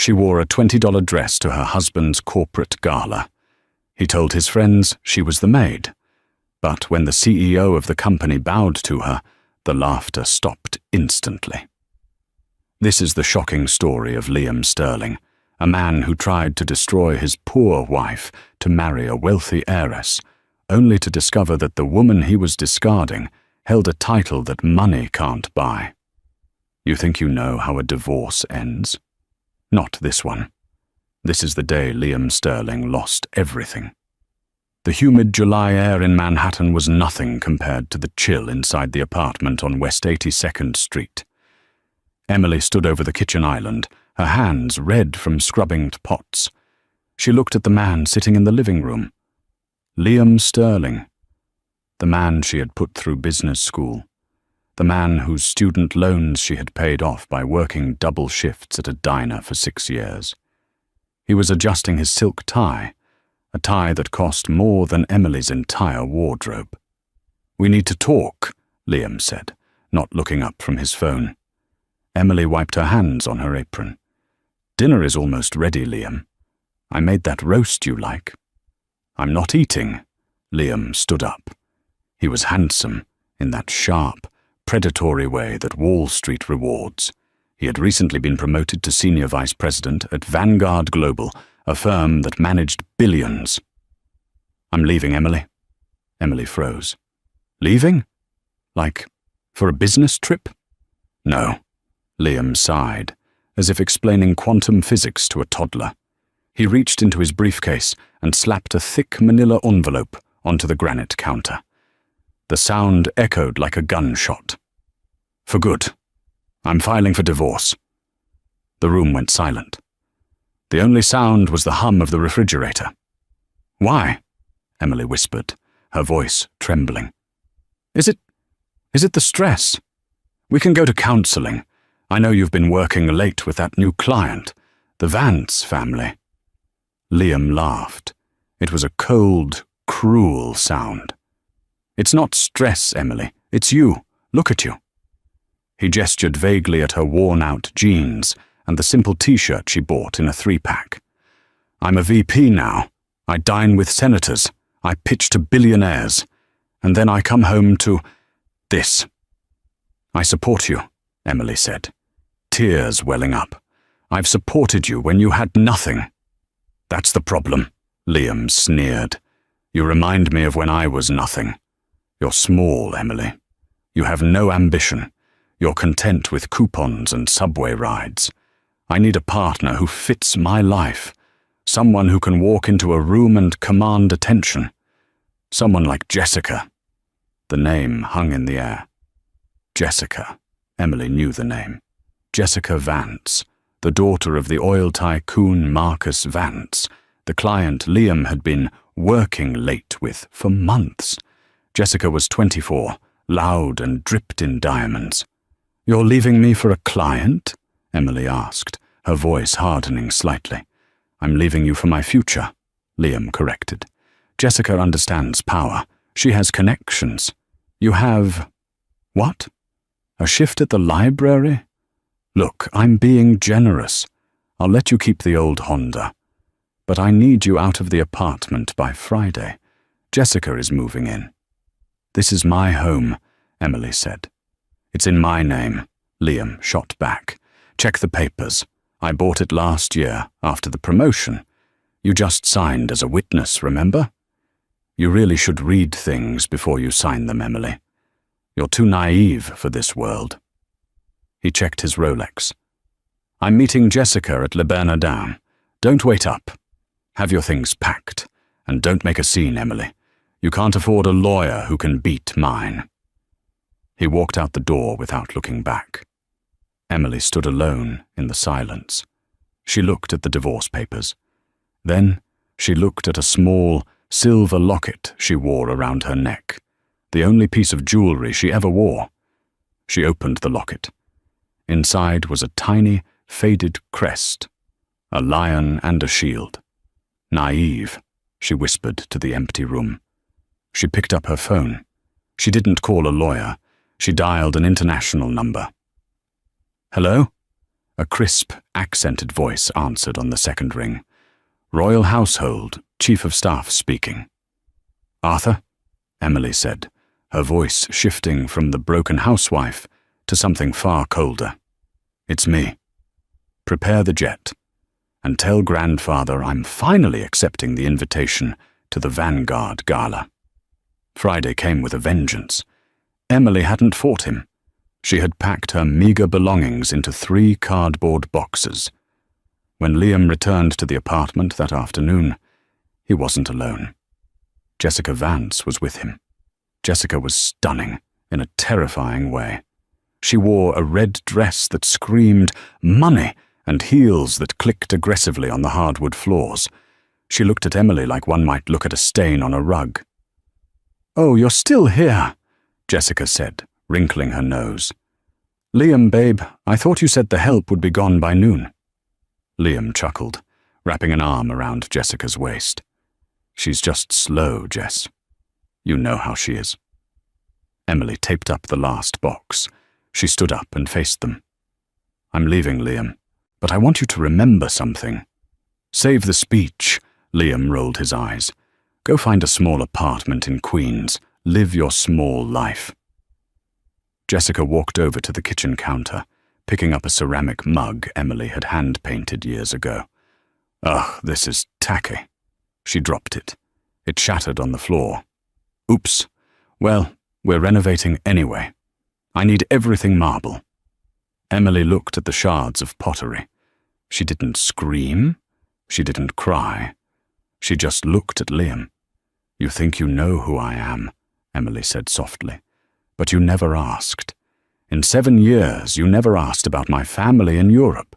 She wore a $20 dress to her husband's corporate gala. He told his friends she was the maid. But when the CEO of the company bowed to her, the laughter stopped instantly. This is the shocking story of Liam Sterling, a man who tried to destroy his poor wife to marry a wealthy heiress, only to discover that the woman he was discarding held a title that money can't buy. You think you know how a divorce ends? Not this one. This is the day Liam Sterling lost everything. The humid July air in Manhattan was nothing compared to the chill inside the apartment on West 82nd Street. Emily stood over the kitchen island, her hands red from scrubbing pots. She looked at the man sitting in the living room. Liam Sterling, the man she had put through business school, the man whose student loans she had paid off by working double shifts at a diner for 6 years. He was adjusting his silk tie, a tie that cost more than Emily's entire wardrobe. "We need to talk," Liam said, not looking up from his phone. Emily wiped her hands on her apron. "Dinner is almost ready, Liam. I made that roast you like." "I'm not eating." Liam stood up. He was handsome, in that sharp, predatory way that Wall Street rewards. He had recently been promoted to senior vice president at Vanguard Global, a firm that managed billions. "I'm leaving, Emily." Emily froze. "Leaving? Like, for a business trip?" "No." Liam sighed, as if explaining quantum physics to a toddler. He reached into his briefcase and slapped a thick manila envelope onto the granite counter. The sound echoed like a gunshot. "For good. I'm filing for divorce." The room went silent. The only sound was the hum of the refrigerator. "Why?" Emily whispered, her voice trembling. Is it the stress? We can go to counseling. I know you've been working late with that new client, the Vance family." Liam laughed. It was a cold, cruel sound. "It's not stress, Emily. It's you. Look at you." He gestured vaguely at her worn-out jeans and the simple t-shirt she bought in a 3-pack. "I'm a VP now. I dine with senators. I pitch to billionaires. And then I come home to this." "I support you," Emily said, tears welling up. "I've supported you when you had nothing." "That's the problem," Liam sneered. "You remind me of when I was nothing. You're small, Emily. You have no ambition. You're content with coupons and subway rides. I need a partner who fits my life, someone who can walk into a room and command attention. Someone like Jessica." The name hung in the air. Jessica. Emily knew the name. Jessica Vance, the daughter of the oil tycoon Marcus Vance, the client Liam had been working late with for months. Jessica was 24, loud and dripped in diamonds. "You're leaving me for a client?" Emily asked, her voice hardening slightly. "I'm leaving you for my future," Liam corrected. "Jessica understands power. She has connections. You have... what? A shift at the library? Look, I'm being generous. I'll let you keep the old Honda. But I need you out of the apartment by Friday. Jessica is moving in." "This is my home," Emily said. "It's in my name," Liam shot back. "Check the papers. I bought it last year, after the promotion. You just signed as a witness, remember? You really should read things before you sign them, Emily. You're too naive for this world." He checked his Rolex. "I'm meeting Jessica at Le Bernardin. Don't wait up. Have your things packed. And don't make a scene, Emily. You can't afford a lawyer who can beat mine." He walked out the door without looking back. Emily stood alone in the silence. She looked at the divorce papers. Then she looked at a small, silver locket she wore around her neck, the only piece of jewelry she ever wore. She opened the locket. Inside was a tiny, faded crest, a lion and a shield. "Naive," she whispered to the empty room. She picked up her phone. She didn't call a lawyer. She dialed an international number. "Hello?" A crisp, accented voice answered on the second ring. Royal Household, Chief of Staff speaking. Arthur? Emily said, her voice shifting from the broken housewife to something far colder. It's me. Prepare the jet, and tell Grandfather I'm finally accepting the invitation to the Vanguard Gala. Friday came with a vengeance. Emily hadn't fought him. She had packed her meager belongings into 3 cardboard boxes. When Liam returned to the apartment that afternoon, he wasn't alone. Jessica Vance was with him. Jessica was stunning in a terrifying way. She wore a red dress that screamed money and heels that clicked aggressively on the hardwood floors. She looked at Emily like one might look at a stain on a rug. "Oh, you're still here," Jessica said, wrinkling her nose. "Liam, babe, I thought you said the help would be gone by noon." Liam chuckled, wrapping an arm around Jessica's waist. "She's just slow, Jess. You know how she is." Emily taped up the last box. She stood up and faced them. "I'm leaving, Liam, but I want you to remember something." "Save the speech," Liam rolled his eyes. "Go find a small apartment in Queens. Live your small life." Jessica walked over to the kitchen counter, picking up a ceramic mug Emily had hand-painted years ago. "Ugh, this is tacky." She dropped it. It shattered on the floor. "Oops. Well, we're renovating anyway. I need everything marble." Emily looked at the shards of pottery. She didn't scream. She didn't cry. She just looked at Liam. "You think you know who I am," Emily said softly, "but you never asked. In 7 years, you never asked about my family in Europe.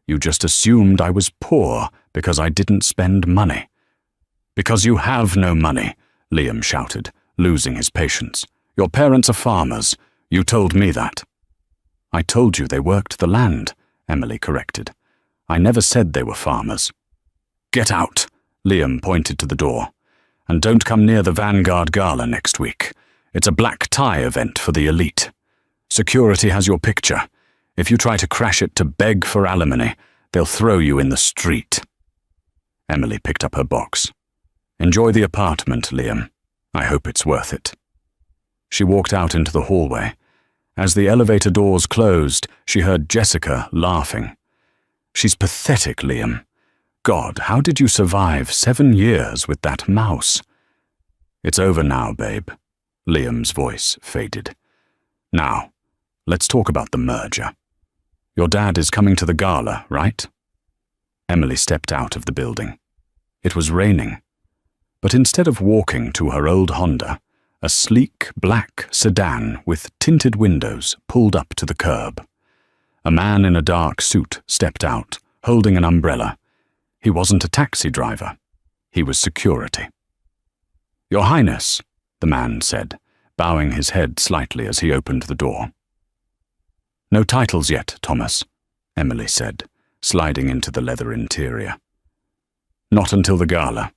You just assumed I was poor because I didn't spend money." "Because you have no money," Liam shouted, losing his patience. "Your parents are farmers. You told me that." "I told you they worked the land," Emily corrected. "I never said they were farmers." "Get out," Liam pointed to the door. "And don't come near the Vanguard Gala next week. It's a black tie event for the elite. Security has your picture. If you try to crash it to beg for alimony, they'll throw you in the street." Emily picked up her box. "Enjoy the apartment, Liam. I hope it's worth it." She walked out into the hallway. As the elevator doors closed, she heard Jessica laughing. "She's pathetic, Liam. God, how did you survive 7 years with that mouse?" "It's over now, babe." Liam's voice faded. "Now, let's talk about the merger. Your dad is coming to the gala, right?" Emily stepped out of the building. It was raining. But instead of walking to her old Honda, a sleek black sedan with tinted windows pulled up to the curb. A man in a dark suit stepped out, holding an umbrella. He wasn't a taxi driver. He was security. "Your Highness," the man said, bowing his head slightly as he opened the door. "No titles yet, Thomas," Emily said, sliding into the leather interior. "Not until the gala.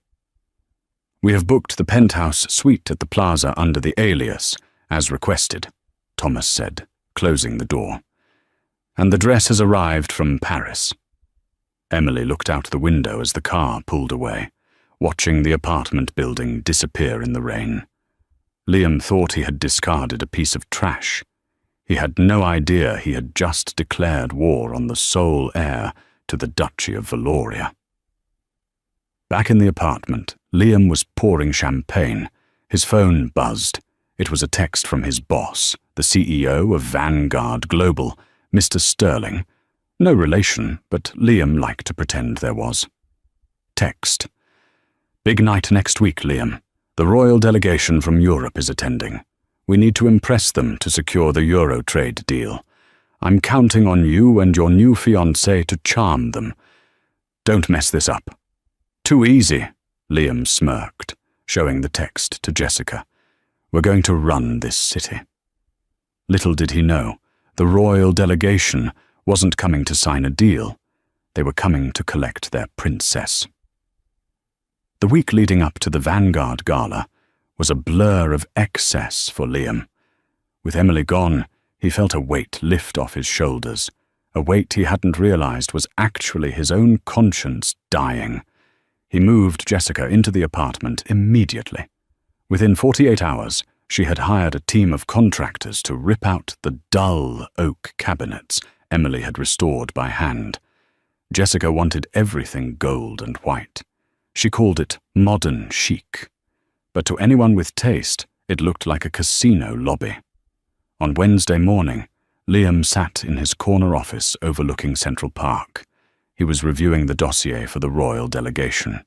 We have booked the penthouse suite at the plaza under the alias, as requested," Thomas said, closing the door. "And the dress has arrived from Paris." Emily looked out the window as the car pulled away, watching the apartment building disappear in the rain. Liam thought he had discarded a piece of trash. He had no idea he had just declared war on the sole heir to the Duchy of Valoria. Back in the apartment, Liam was pouring champagne. His phone buzzed. It was a text from his boss, the CEO of Vanguard Global, Mr. Sterling. No relation, but Liam liked to pretend there was. Text: "Big night next week, Liam. The royal delegation from Europe is attending. We need to impress them to secure the Euro trade deal. I'm counting on you and your new fiancé to charm them. Don't mess this up." "Too easy," Liam smirked, showing the text to Jessica. "We're going to run this city." Little did he know, the royal delegation wasn't coming to sign a deal. They were coming to collect their princess. The week leading up to the Vanguard Gala was a blur of excess for Liam. With Emily gone, he felt a weight lift off his shoulders, A weight he hadn't realized was actually his own conscience dying. He moved Jessica into the apartment immediately. Within 48 hours, she had hired a team of contractors to rip out the dull oak cabinets Emily had restored by hand. Jessica wanted everything gold and white. She called it modern chic. But to anyone with taste, it looked like a casino lobby. On Wednesday morning, Liam sat in his corner office overlooking Central Park. He was reviewing the dossier for the royal delegation.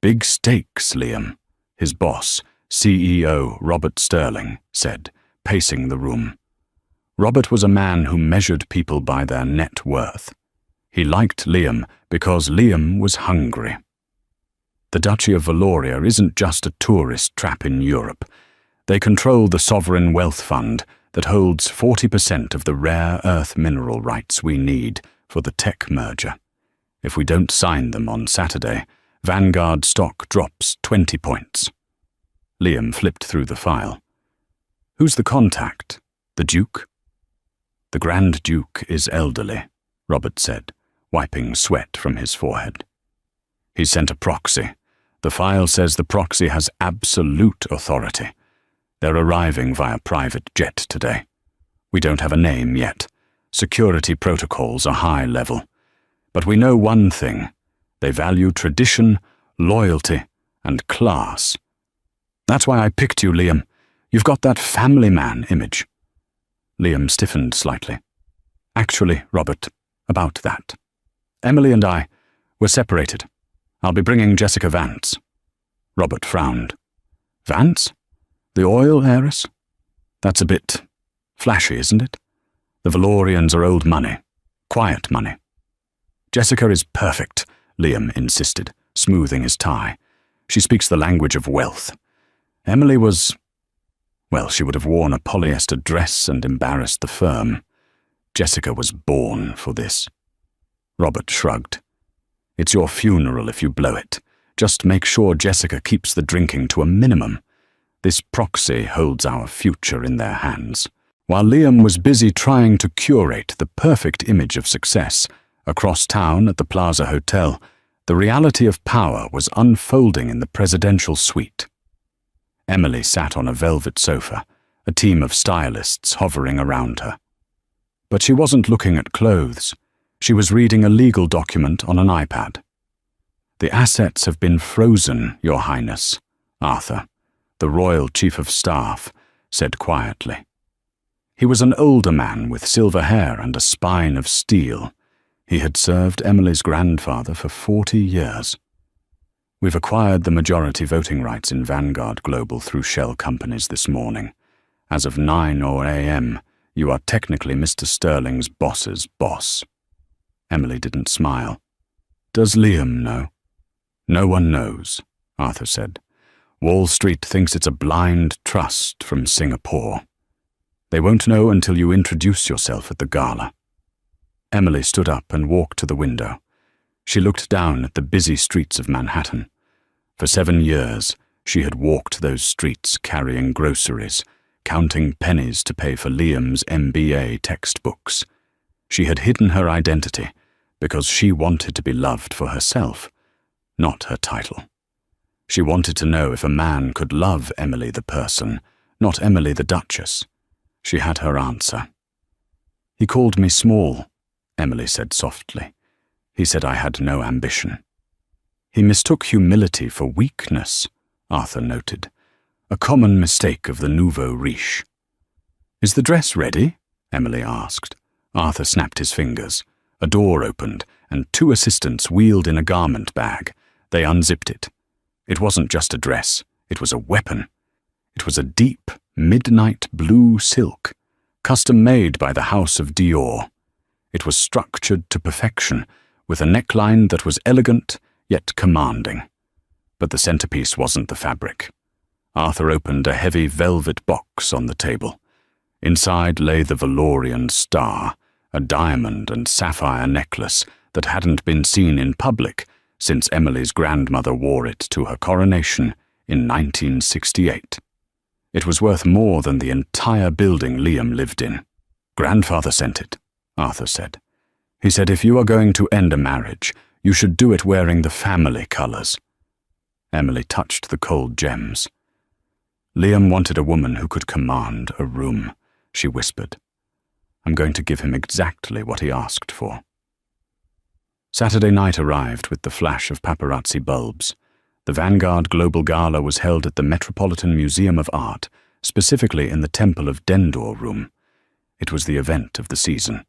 "Big stakes, Liam," his boss, CEO Robert Sterling, said, pacing the room. Robert was a man who measured people by their net worth. He liked Liam because Liam was hungry. The Duchy of Valoria isn't just a tourist trap in Europe. They control the sovereign wealth fund that holds 40% of the rare earth mineral rights we need for the tech merger. If we don't sign them on Saturday, Vanguard stock drops 20 points. Liam flipped through the file. "Who's the contact? The Duke?" "The Grand Duke is elderly," Robert said, wiping sweat from his forehead. "He sent a proxy. The file says the proxy has absolute authority. They're arriving via private jet today. We don't have a name yet. Security protocols are high level. But we know one thing. They value tradition, loyalty, and class. That's why I picked you, Liam. You've got that family man image." Liam stiffened slightly. "Actually, Robert, about that. Emily and I, we're separated. I'll be bringing Jessica Vance." Robert frowned. "Vance? The oil heiress? That's a bit flashy, isn't it? The Valorians are old money. Quiet money." "Jessica is perfect," Liam insisted, smoothing his tie. "She speaks the language of wealth. Emily was... well, she would have worn a polyester dress and embarrassed the firm. Jessica was born for this." Robert shrugged. "It's your funeral if you blow it. Just make sure Jessica keeps the drinking to a minimum. This proxy holds our future in their hands." While Liam was busy trying to curate the perfect image of success, across town at the Plaza Hotel, the reality of power was unfolding in the presidential suite. Emily sat on a velvet sofa, a team of stylists hovering around her. But she wasn't looking at clothes. She was reading a legal document on an iPad. "The assets have been frozen, Your Highness," Arthur, the royal chief of staff, said quietly. He was an older man with silver hair and a spine of steel. He had served Emily's grandfather for 40 years. "We've acquired the majority voting rights in Vanguard Global through shell companies this morning. As of 9 a.m., you are technically Mr. Sterling's boss's boss." Emily didn't smile. "Does Liam know?" "No one knows," Arthur said. "Wall Street thinks it's a blind trust from Singapore. They won't know until you introduce yourself at the gala." Emily stood up and walked to the window. She looked down at the busy streets of Manhattan. For 7 years, she had walked those streets carrying groceries, counting pennies to pay for Liam's MBA textbooks. She had hidden her identity because she wanted to be loved for herself, not her title. She wanted to know if a man could love Emily the person, not Emily the Duchess. She had her answer. "He called me small," Emily said softly. "He said I had no ambition." "He mistook humility for weakness," Arthur noted. "A common mistake of the nouveau riche." "Is the dress ready?" Emily asked. Arthur snapped his fingers. A door opened, and 2 assistants wheeled in a garment bag. They unzipped it. It wasn't just a dress. It was a weapon. It was a deep, midnight blue silk, custom-made by the House of Dior. It was structured to perfection, with a neckline that was elegant yet commanding. But the centerpiece wasn't the fabric. Arthur opened a heavy velvet box on the table. Inside lay the Valorian star, a diamond and sapphire necklace that hadn't been seen in public since Emily's grandmother wore it to her coronation in 1968. It was worth more than the entire building Liam lived in. "Grandfather sent it," Arthur said. He said if you are going to end a marriage, you should do it wearing the family colors. Emily touched the cold gems. Liam wanted a woman who could command a room, she whispered. I'm going to give him exactly what he asked for. Saturday night arrived with the flash of paparazzi bulbs. The Vanguard Global Gala was held at the Metropolitan Museum of Art, specifically in the Temple of Dendor room. It was the event of the season.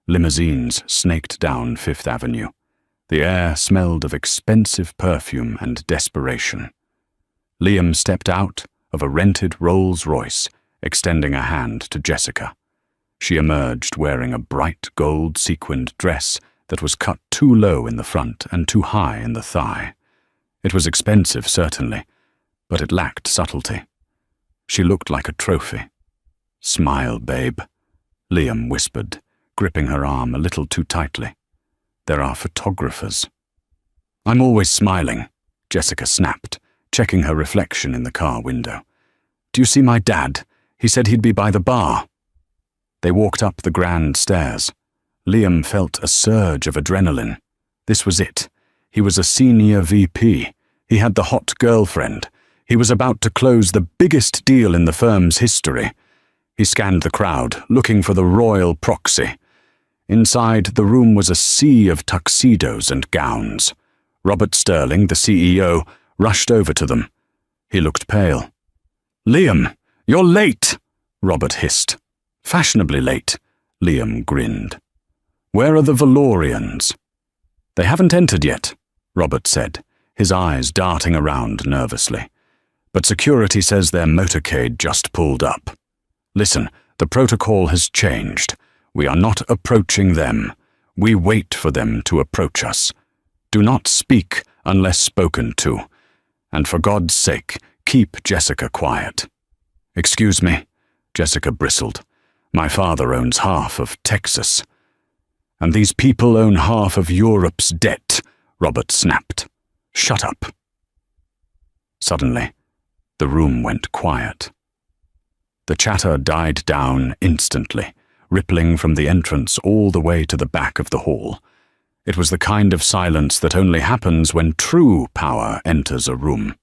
Limousines snaked down Fifth Avenue. The air smelled of expensive perfume and desperation. Liam stepped out of a rented Rolls-Royce, extending a hand to Jessica. She emerged wearing a bright gold sequined dress that was cut too low in the front and too high in the thigh. It was expensive, certainly, but it lacked subtlety. She looked like a trophy. Smile, babe, Liam whispered, gripping her arm a little too tightly. There are photographers. I'm always smiling, Jessica snapped, checking her reflection in the car window. Do you see my dad? He said he'd be by the bar. They walked up the grand stairs. Liam felt a surge of adrenaline. This was it. He was a senior VP. He had the hot girlfriend. He was about to close the biggest deal in the firm's history. He scanned the crowd, looking for the royal proxy. Inside, the room was a sea of tuxedos and gowns. Robert Sterling, the CEO, rushed over to them. He looked pale. Liam, you're late, Robert hissed. Fashionably late, Liam grinned. Where are the Valorians? They haven't entered yet, Robert said, his eyes darting around nervously. But security says their motorcade just pulled up. Listen, the protocol has changed. We are not approaching them. We wait for them to approach us. Do not speak unless spoken to. And for God's sake, keep Jessica quiet. Excuse me, Jessica bristled. My father owns half of Texas. And these people own half of Europe's debt, Robert snapped. Shut up. Suddenly, the room went quiet. The chatter died down instantly, rippling from the entrance all the way to the back of the hall. It was the kind of silence that only happens when true power enters a room.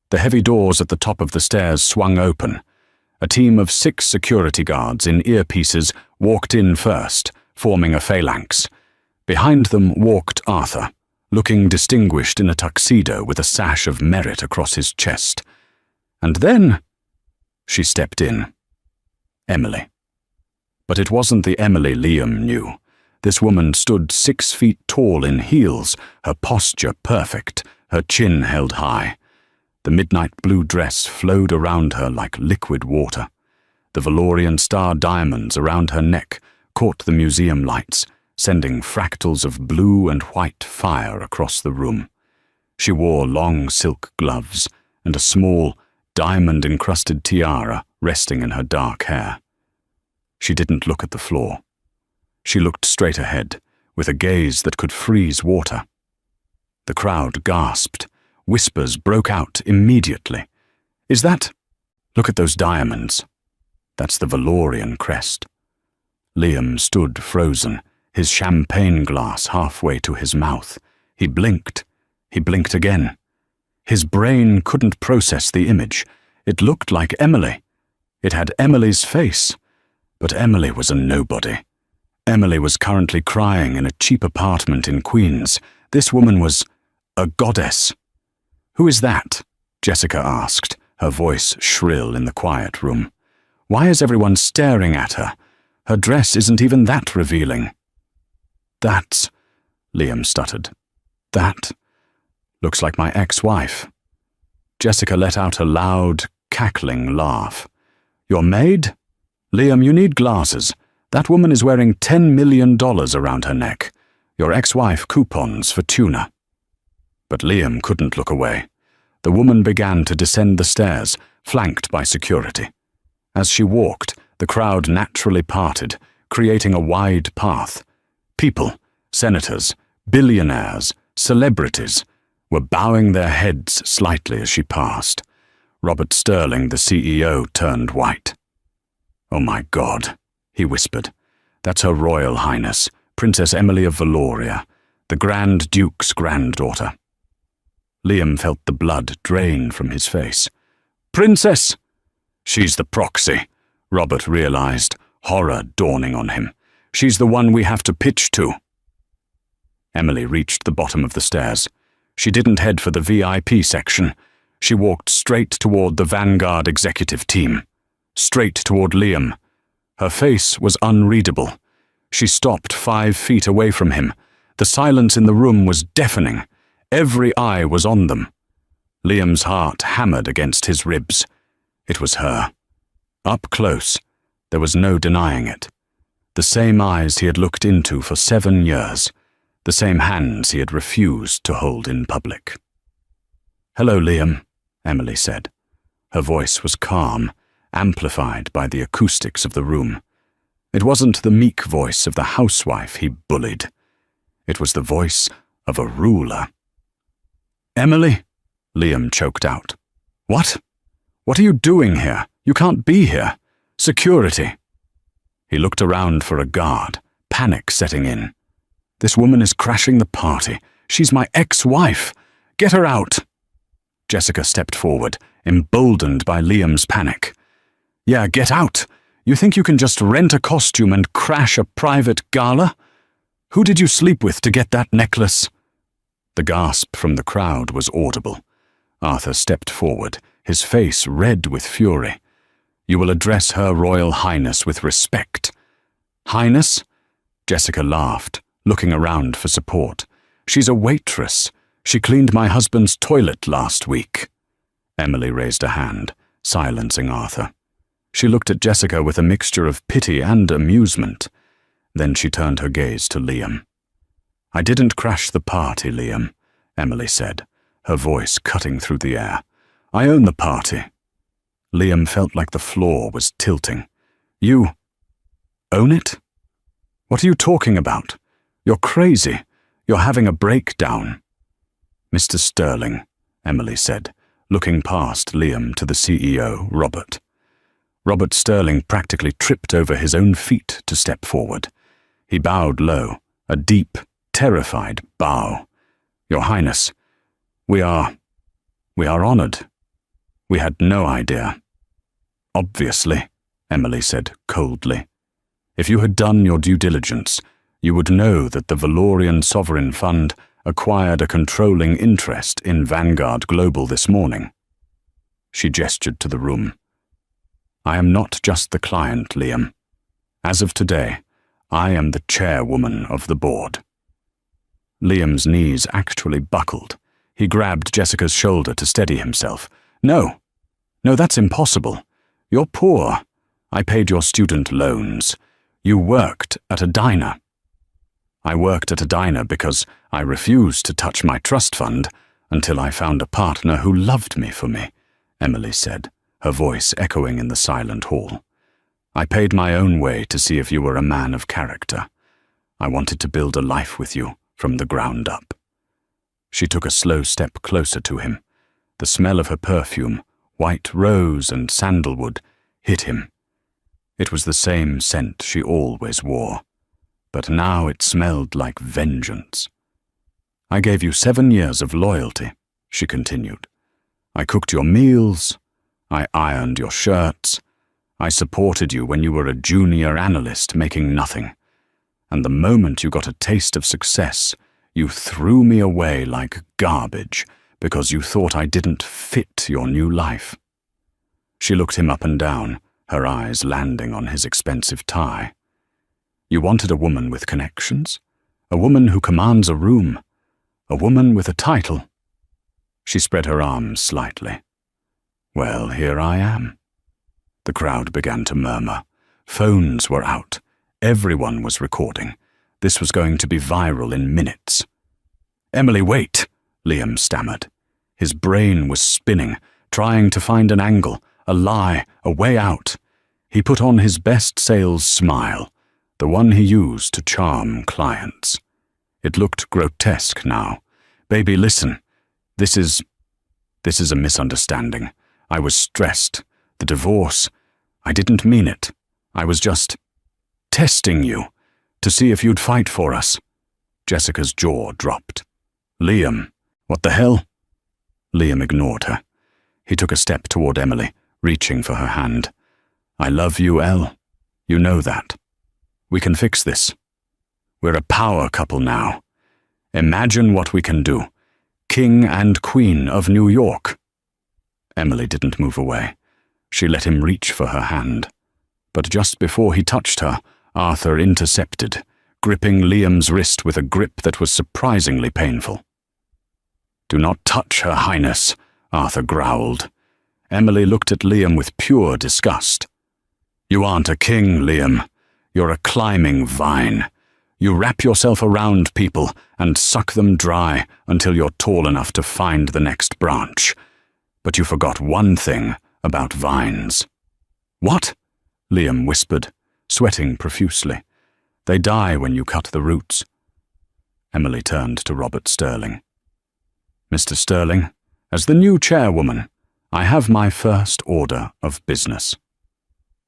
The heavy doors at the top of the stairs swung open. A team of 6 security guards in earpieces walked in first, forming a phalanx. Behind them walked Arthur, looking distinguished in a tuxedo with a sash of merit across his chest. And then she stepped in. Emily. But it wasn't the Emily Liam knew. This woman stood 6 feet tall in heels, her posture perfect, her chin held high. The midnight blue dress flowed around her like liquid water. The Valorian star diamonds around her neck caught the museum lights, sending fractals of blue and white fire across the room. She wore long silk gloves and a small, diamond-encrusted tiara resting in her dark hair. She didn't look at the floor. She looked straight ahead, with a gaze that could freeze water. The crowd gasped. Whispers broke out immediately. Is that? Look at those diamonds. That's the Valorian crest. Liam stood frozen, his champagne glass halfway to his mouth. He blinked. He blinked again. His brain couldn't process the image. It looked like Emily. It had Emily's face. But Emily was a nobody. Emily was currently crying in a cheap apartment in Queens. This woman was a goddess. Who is that? Jessica asked, her voice shrill in the quiet room. Why is everyone staring at her? Her dress isn't even that revealing. That's, Liam stuttered. That looks like my ex-wife. Jessica let out a loud, cackling laugh. Your maid? Liam, you need glasses. That woman is wearing $10 million around her neck. Your ex-wife coupons for tuna. But Liam couldn't look away. The woman began to descend the stairs, flanked by security. As she walked, the crowd naturally parted, creating a wide path. People, senators, billionaires, celebrities, were bowing their heads slightly as she passed. Robert Sterling, the CEO, turned white. Oh my God, he whispered. That's Her Royal Highness, Princess Emily of Valoria, the Grand Duke's granddaughter. Liam felt the blood drain from his face. Princess! She's the proxy, Robert realized, horror dawning on him. She's the one we have to pitch to. Emily reached the bottom of the stairs. She didn't head for the VIP section. She walked straight toward the Vanguard executive team. Straight toward Liam. Her face was unreadable. She stopped 5 feet away from him. The silence in the room was deafening. Every eye was on them. Liam's heart hammered against his ribs. It was her. Up close, there was no denying it. The same eyes he had looked into for 7 years. The same hands he had refused to hold in public. "Hello, Liam," Emily said. Her voice was calm, amplified by the acoustics of the room. It wasn't the meek voice of the housewife he bullied. It was the voice of a ruler. "Emily?" Liam choked out. "What? What are you doing here? You can't be here. Security." He looked around for a guard, panic setting in. "This woman is crashing the party. She's my ex-wife. Get her out." Jessica stepped forward, emboldened by Liam's panic. "Yeah, get out. You think you can just rent a costume and crash a private gala? Who did you sleep with to get that necklace?" The gasp from the crowd was audible. Arthur stepped forward, his face red with fury. "You will address Her Royal Highness with respect." "Highness?" Jessica laughed, looking around for support. "She's a waitress. She cleaned my husband's toilet last week." Emily raised a hand, silencing Arthur. She looked at Jessica with a mixture of pity and amusement. Then she turned her gaze to Liam. "I didn't crash the party, Liam," Emily said, her voice cutting through the air. "I own the party." Liam felt like the floor was tilting. "You own it? What are you talking about? You're crazy. You're having a breakdown." "Mr. Sterling," Emily said, looking past Liam to the CEO, Robert. Robert Sterling practically tripped over his own feet to step forward. He bowed low, a deep, terrified bow. "Your Highness, we are honored. We had no idea." "Obviously," Emily said coldly. "If you had done your due diligence, you would know that the Valorian Sovereign Fund acquired a controlling interest in Vanguard Global this morning." She gestured to the room. "I am not just the client, Liam. As of today, I am the chairwoman of the board." Liam's knees actually buckled. He grabbed Jessica's shoulder to steady himself. No, that's impossible. You're poor. I paid your student loans. You worked at a diner." "I worked at a diner because I refused to touch my trust fund until I found a partner who loved me for me," Emily said, her voice echoing in the silent hall. "I paid my own way to see if you were a man of character. I wanted to build a life with you from the ground up." She took a slow step closer to him. The smell of her perfume, white rose and sandalwood, hit him. It was the same scent she always wore, but now it smelled like vengeance. "I gave you 7 years of loyalty," she continued. "I cooked your meals. I ironed your shirts. I supported you when you were a junior analyst making nothing. And the moment you got a taste of success, you threw me away like garbage because you thought I didn't fit your new life." She looked him up and down, her eyes landing on his expensive tie. "You wanted a woman with connections? A woman who commands a room? A woman with a title?" She spread her arms slightly. "Well, here I am." The crowd began to murmur. Phones were out. Everyone was recording. This was going to be viral in minutes. "Emily, wait," Liam stammered. His brain was spinning, trying to find an angle, a lie, a way out. He put on his best sales smile, the one he used to charm clients. It looked grotesque now. "Baby, listen. This is a misunderstanding. I was stressed. The divorce. I didn't mean it. I was just testing you to see if you'd fight for us." Jessica's jaw dropped. "Liam, what the hell?" Liam ignored her. He took a step toward Emily, reaching for her hand. "I love you, Elle. You know that. We can fix this. We're a power couple now. Imagine what we can do. King and Queen of New York." Emily didn't move away. She let him reach for her hand. But just before he touched her, Arthur intercepted, gripping Liam's wrist with a grip that was surprisingly painful. "Do not touch Her Highness," Arthur growled. Emily looked at Liam with pure disgust. "You aren't a king, Liam. You're a climbing vine. You wrap yourself around people and suck them dry until you're tall enough to find the next branch. But you forgot one thing about vines." "What?" Liam whispered, sweating profusely. "They die when you cut the roots." Emily turned to Robert Sterling. "Mr. Sterling, as the new chairwoman, I have my first order of business."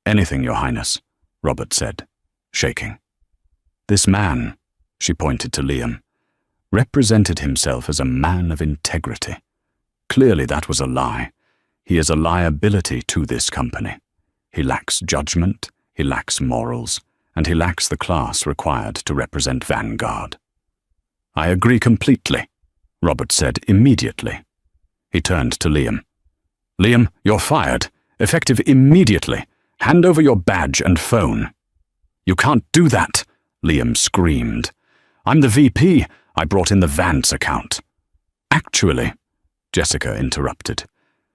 "Anything, Your Highness," Robert said, shaking. This man, she pointed to Liam, represented himself as a man of integrity. Clearly that was a lie. He is a liability to this company. He lacks judgment, he lacks morals, and he lacks the class required to represent Vanguard. "I agree completely," Robert said immediately. He turned to Liam. "Liam, you're fired. Effective immediately. Hand over your badge and phone." "You can't do that," Liam screamed. "I'm the VP. I brought in the Vance account." "Actually," Jessica interrupted.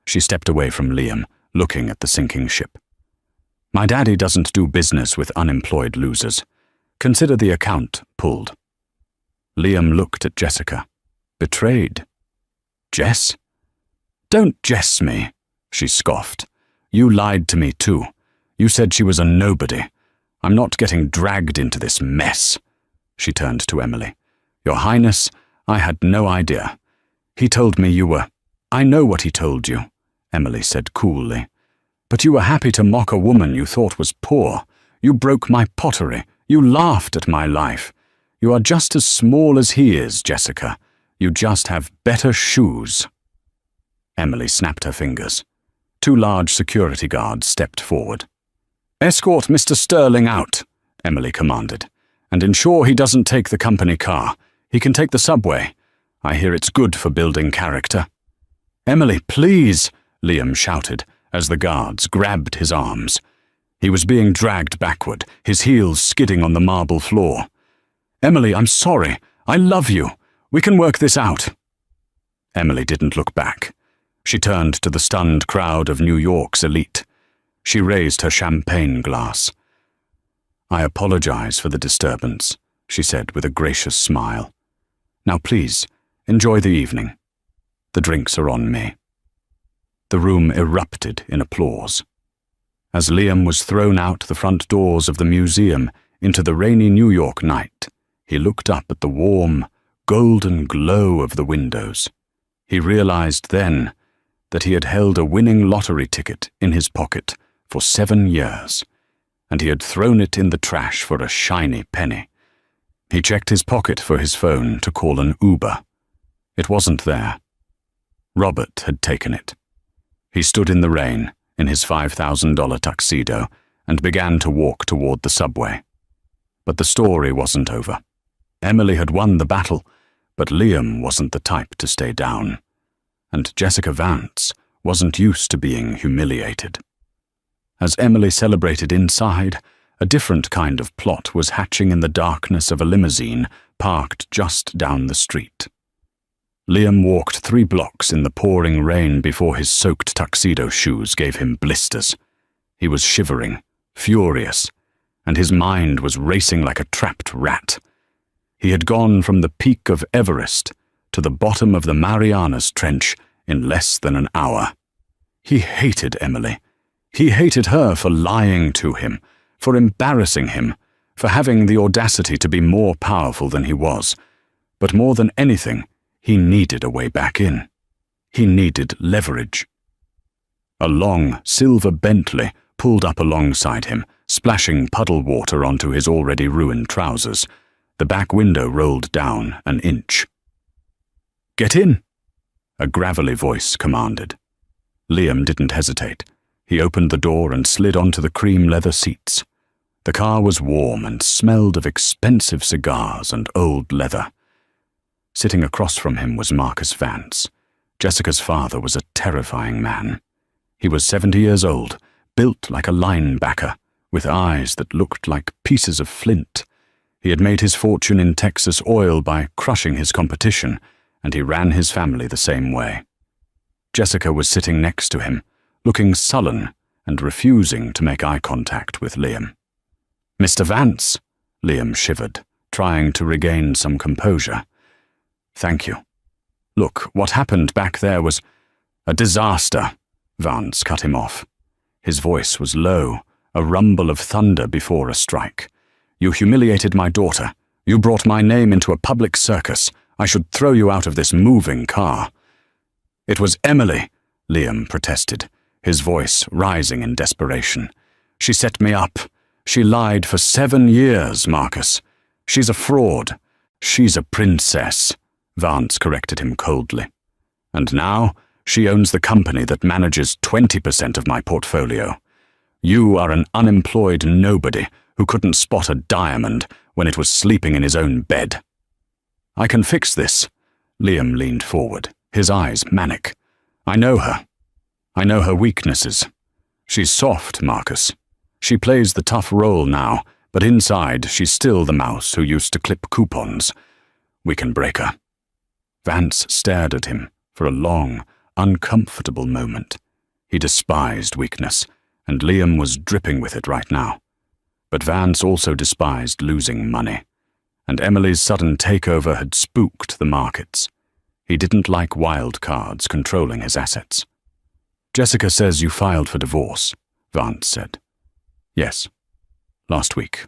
She stepped away from Liam, looking at the sinking ship. "My daddy doesn't do business with unemployed losers. Consider the account pulled." Liam looked at Jessica, betrayed. "Jess?" "Don't Jess me," she scoffed. "You lied to me too. You said she was a nobody. I'm not getting dragged into this mess." She turned to Emily. "Your Highness, I had no idea. He told me you were—" "I know what he told you," Emily said coolly. "But you were happy to mock a woman you thought was poor. You broke my pottery. You laughed at my life. You are just as small as he is, Jessica. You just have better shoes." Emily snapped her fingers. Two large security guards stepped forward. "Escort Mr. Sterling out," Emily commanded, "and ensure he doesn't take the company car. He can take the subway. I hear it's good for building character." "Emily, please," Liam shouted as the guards grabbed his arms. He was being dragged backward, his heels skidding on the marble floor. "Emily, I'm sorry. I love you. We can work this out." Emily didn't look back. She turned to the stunned crowd of New York's elite. She raised her champagne glass. "I apologize for the disturbance," she said with a gracious smile. "Now please, enjoy the evening. The drinks are on me." The room erupted in applause. As Liam was thrown out the front doors of the museum into the rainy New York night, he looked up at the warm, golden glow of the windows. He realized then that he had held a winning lottery ticket in his pocket for 7 years, and he had thrown it in the trash for a shiny penny. He checked his pocket for his phone to call an Uber. It wasn't there. Robert had taken it. He stood in the rain in his $5,000 tuxedo and began to walk toward the subway. But the story wasn't over. Emily had won the battle, but Liam wasn't the type to stay down. And Jessica Vance wasn't used to being humiliated. As Emily celebrated inside, a different kind of plot was hatching in the darkness of a limousine parked just down the street. Liam walked 3 blocks in the pouring rain before his soaked tuxedo shoes gave him blisters. He was shivering, furious, and his mind was racing like a trapped rat. He had gone from the peak of Everest to the bottom of the Marianas Trench in less than an hour. He hated Emily. He hated her for lying to him, for embarrassing him, for having the audacity to be more powerful than he was. But more than anything, he needed a way back in. He needed leverage. A long, silver Bentley pulled up alongside him, splashing puddle water onto his already ruined trousers. The back window rolled down an inch. "Get in," a gravelly voice commanded. Liam didn't hesitate. He opened the door and slid onto the cream leather seats. The car was warm and smelled of expensive cigars and old leather. Sitting across from him was Marcus Vance. Jessica's father was a terrifying man. He was 70 years old, built like a linebacker, with eyes that looked like pieces of flint. He had made his fortune in Texas oil by crushing his competition, and he ran his family the same way. Jessica was sitting next to him, looking sullen and refusing to make eye contact with Liam. "Mr. Vance," Liam shivered, trying to regain some composure. "Thank you. Look, what happened back there was a disaster," Vance cut him off. His voice was low, a rumble of thunder before a strike. "You humiliated my daughter. You brought my name into a public circus. I should throw you out of this moving car." "It was Emily," Liam protested, his voice rising in desperation. "She set me up. She lied for 7 years, Marcus. She's a fraud. She's a princess," Vance corrected him coldly. "And now she owns the company that manages 20% of my portfolio. You are an unemployed nobody who couldn't spot a diamond when it was sleeping in his own bed." "I can fix this." Liam leaned forward, his eyes manic. "I know her. I know her weaknesses. She's soft, Marcus. She plays the tough role now, but inside she's still the mouse who used to clip coupons. We can break her." Vance stared at him for a long, uncomfortable moment. He despised weakness, and Liam was dripping with it right now. But Vance also despised losing money, and Emily's sudden takeover had spooked the markets. He didn't like wild cards controlling his assets. "Jessica says you filed for divorce," Vance said. "Yes. Last week."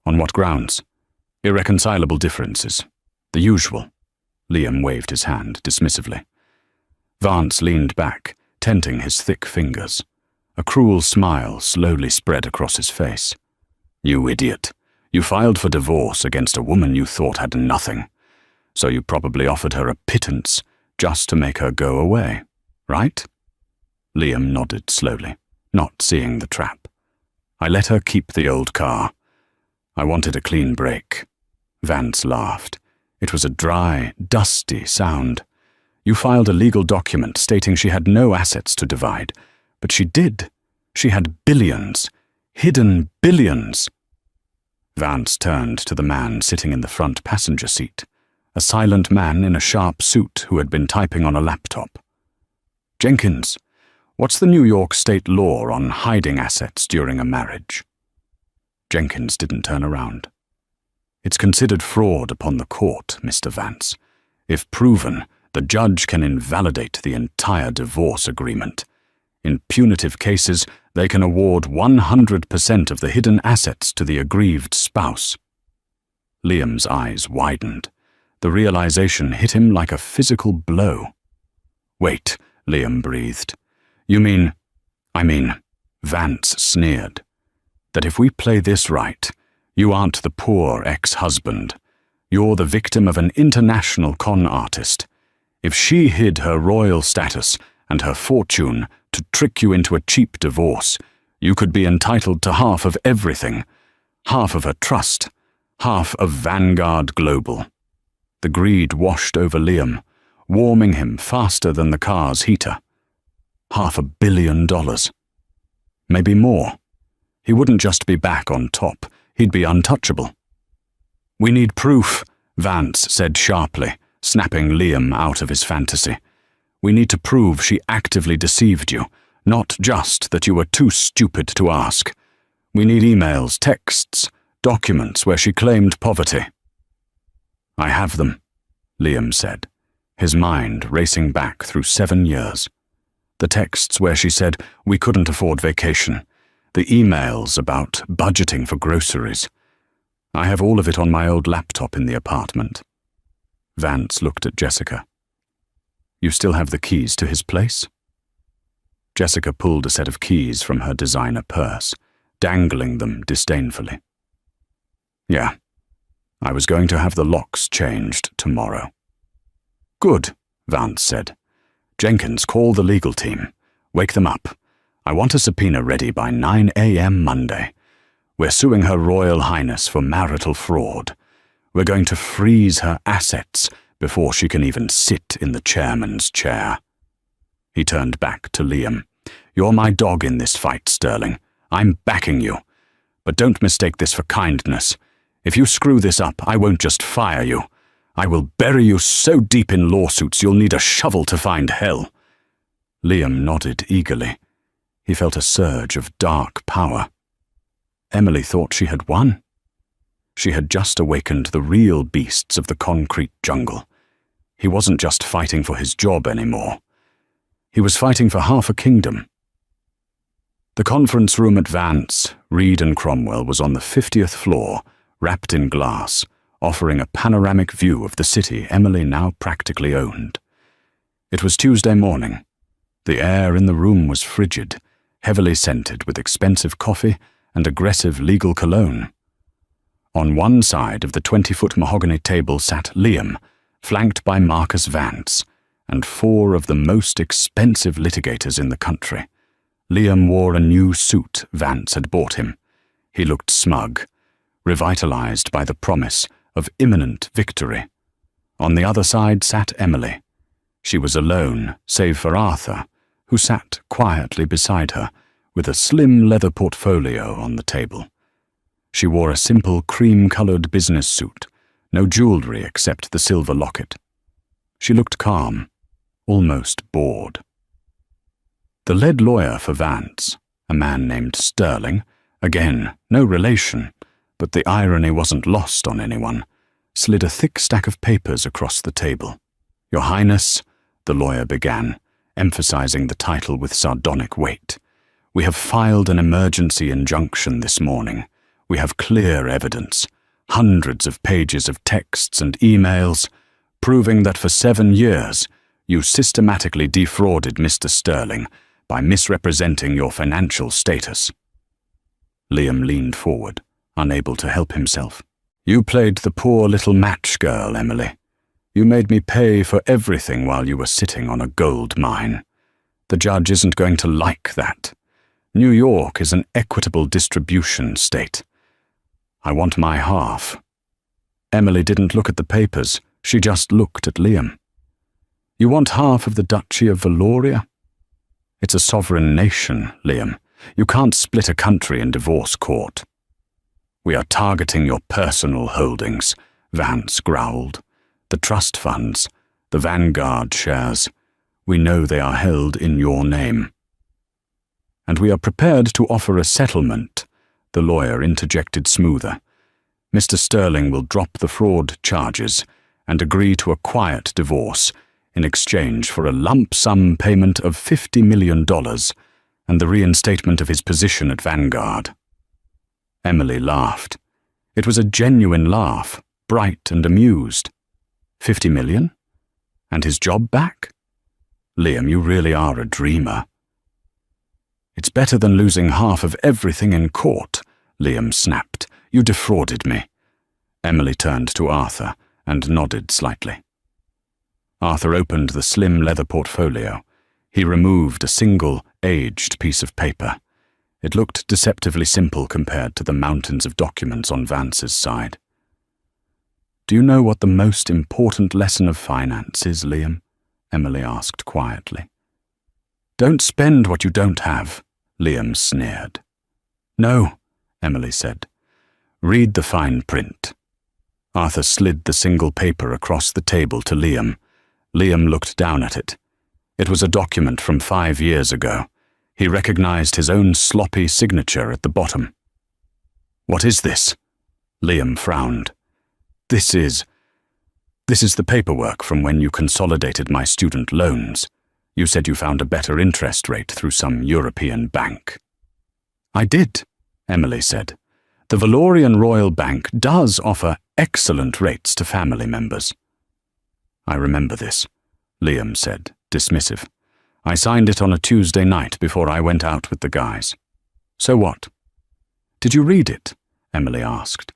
"On what grounds?" "Irreconcilable differences. The usual." Liam waved his hand dismissively. Vance leaned back, tenting his thick fingers. A cruel smile slowly spread across his face. "You idiot. You filed for divorce against a woman you thought had nothing. So you probably offered her a pittance just to make her go away, right?" Liam nodded slowly, not seeing the trap. "I let her keep the old car. I wanted a clean break." Vance laughed. It was a dry, dusty sound. "You filed a legal document stating she had no assets to divide, but she did. She had billions, hidden billions." Vance turned to the man sitting in the front passenger seat, a silent man in a sharp suit who had been typing on a laptop. "Jenkins, what's the New York state law on hiding assets during a marriage?" Jenkins didn't turn around. "It's considered fraud upon the court, Mr. Vance. If proven, the judge can invalidate the entire divorce agreement. In punitive cases, they can award 100% of the hidden assets to the aggrieved spouse." Liam's eyes widened. The realization hit him like a physical blow. "Wait," Liam breathed. "You mean—" "I mean," Vance sneered, "that if we play this right, you aren't the poor ex-husband. You're the victim of an international con artist. If she hid her royal status and her fortune to trick you into a cheap divorce, you could be entitled to half of everything, half of her trust, half of Vanguard Global." The greed washed over Liam, warming him faster than the car's heater. $500 million. Maybe more. He wouldn't just be back on top, he'd be untouchable. "We need proof," Vance said sharply, snapping Liam out of his fantasy. "We need to prove she actively deceived you, not just that you were too stupid to ask. We need emails, texts, documents where she claimed poverty." "I have them," Liam said, his mind racing back through 7 years. The texts where she said we couldn't afford vacation, the emails about budgeting for groceries. I have all of it on my old laptop in the apartment. Vance looked at Jessica. "You still have the keys to his place?" Jessica pulled a set of keys from her designer purse, dangling them disdainfully. Yeah, I was going to have the locks changed tomorrow. Good, Vance said. Jenkins, call the legal team. Wake them up. I want a subpoena ready by 9 a.m. Monday. We're suing Her Royal Highness for marital fraud. We're going to freeze her assets before she can even sit in the chairman's chair. He turned back to Liam. You're my dog in this fight, Sterling. I'm backing you. But don't mistake this for kindness. If you screw this up, I won't just fire you. I will bury you so deep in lawsuits you'll need a shovel to find hell. Liam nodded eagerly. He felt a surge of dark power. Emily thought she had won. She had just awakened the real beasts of the concrete jungle. He wasn't just fighting for his job anymore. He was fighting for half a kingdom. The conference room at Vance, Reed and Cromwell, was on the 50th floor, wrapped in glass, offering a panoramic view of the city Emily now practically owned. It was Tuesday morning. The air in the room was frigid, heavily scented with expensive coffee and aggressive legal cologne. On one side of the 20-foot mahogany table sat Liam, flanked by Marcus Vance, and 4 of the most expensive litigators in the country. Liam wore a new suit Vance had bought him. He looked smug, revitalized by the promise of imminent victory. On the other side sat Emily. She was alone, save for Arthur, who sat quietly beside her, with a slim leather portfolio on the table. She wore a simple cream-colored business suit, no jewelry except the silver locket. She looked calm, almost bored. The lead lawyer for Vance, a man named Sterling, again, no relation, but the irony wasn't lost on anyone, slid a thick stack of papers across the table. Your Highness, the lawyer began, emphasizing the title with sardonic weight. We have filed an emergency injunction this morning. We have clear evidence, hundreds of pages of texts and emails, proving that for 7 years you systematically defrauded Mr. Sterling by misrepresenting your financial status. Liam leaned forward, unable to help himself. You played the poor little match girl, Emily. You made me pay for everything while you were sitting on a gold mine. The judge isn't going to like that. New York is an equitable distribution state. I want my half. Emily didn't look at the papers. She just looked at Liam. You want half of the Duchy of Valoria? It's a sovereign nation, Liam. You can't split a country in divorce court. We are targeting your personal holdings, Vance growled. The trust funds, the Vanguard shares. We know they are held in your name. And we are prepared to offer a settlement, the lawyer interjected smoother. Mr. Sterling will drop the fraud charges and agree to a quiet divorce in exchange for a lump sum payment of $50 million and the reinstatement of his position at Vanguard. Emily laughed. It was a genuine laugh, bright and amused. 50 million? And his job back? Liam, you really are a dreamer. It's better than losing half of everything in court, Liam snapped. You defrauded me. Emily turned to Arthur and nodded slightly. Arthur opened the slim leather portfolio. He removed a single, aged piece of paper. It looked deceptively simple compared to the mountains of documents on Vance's side. Do you know what the most important lesson of finance is, Liam? Emily asked quietly. Don't spend what you don't have, Liam sneered. No, Emily said. Read the fine print. Arthur slid the single paper across the table to Liam. Liam looked down at it. It was a document from 5 years ago. He recognized his own sloppy signature at the bottom. What is this? Liam frowned. This is the paperwork from when you consolidated my student loans. You said you found a better interest rate through some European bank. I did, Emily said. The Valorian Royal Bank does offer excellent rates to family members. I remember this, Liam said, dismissive. I signed it on a Tuesday night before I went out with the guys. So what? Did you read it? Emily asked.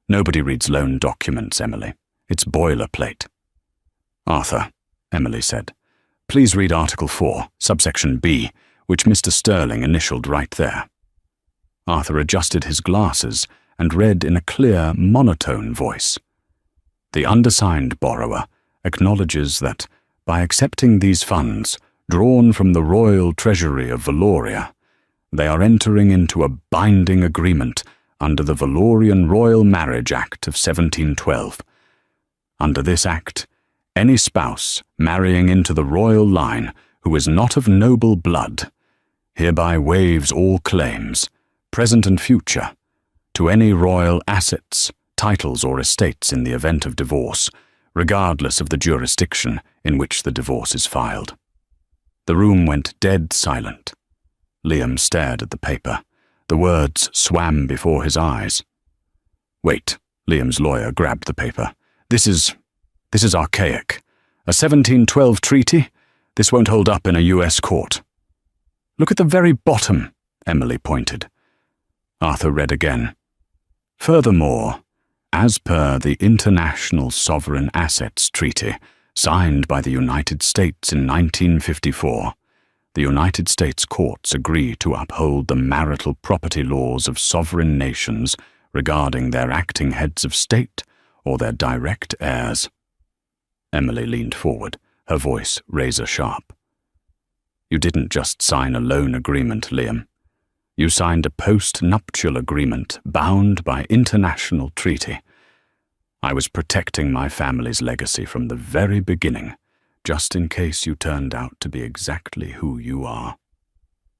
Nobody reads loan documents, Emily. It's boilerplate. Arthur, Emily said, please read Article 4, subsection B, which Mr. Sterling initialed right there. Arthur adjusted his glasses and read in a clear, monotone voice. The undersigned borrower acknowledges that, by accepting these funds, drawn from the royal treasury of Valoria, they are entering into a binding agreement under the Valorian Royal Marriage Act of 1712. Under this act, any spouse marrying into the royal line who is not of noble blood hereby waives all claims, present and future, to any royal assets, titles or estates in the event of divorce, regardless of the jurisdiction in which the divorce is filed. The room went dead silent. Liam stared at the paper. The words swam before his eyes. Wait, Liam's lawyer grabbed the paper. This is archaic. A 1712 treaty? This won't hold up in a US court. Look at the very bottom, Emily pointed. Arthur read again. Furthermore, as per the International Sovereign Assets Treaty, signed by the United States in 1954, the United States courts agree to uphold the marital property laws of sovereign nations regarding their acting heads of state or their direct heirs. Emily leaned forward, her voice razor-sharp. You didn't just sign a loan agreement, Liam. You signed a post-nuptial agreement bound by international treaty. I was protecting my family's legacy from the very beginning, just in case you turned out to be exactly who you are.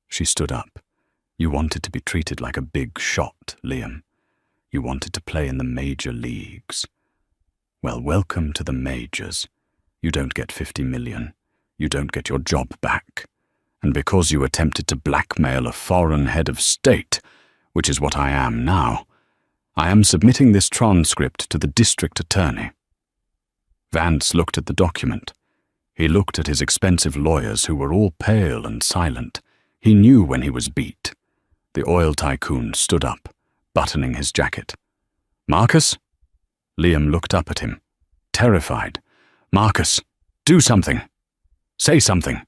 She stood up. You wanted to be treated like a big shot, Liam. You wanted to play in the major leagues. Well, welcome to the majors. You don't get 50 million. You don't get your job back. And because you attempted to blackmail a foreign head of state, which is what I am now, I am submitting this transcript to the district attorney. Vance looked at the document. He looked at his expensive lawyers who were all pale and silent. He knew when he was beat. The oil tycoon stood up, buttoning his jacket. Marcus? Liam looked up at him, terrified. Marcus, do something. Say something.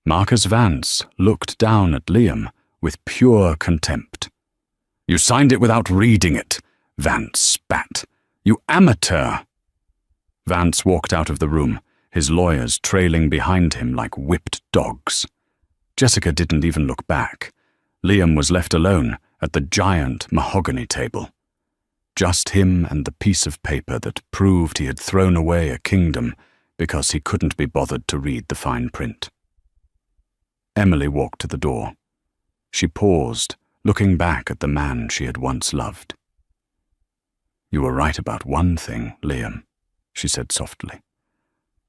Marcus Vance looked down at Liam with pure contempt. You signed it without reading it, Vance spat. You amateur! Vance walked out of the room, his lawyers trailing behind him like whipped dogs. Jessica didn't even look back. Liam was left alone at the giant mahogany table. Just him and the piece of paper that proved he had thrown away a kingdom because he couldn't be bothered to read the fine print. Emily walked to the door. She paused, looking back at the man she had once loved. You were right about one thing, Liam, she said softly.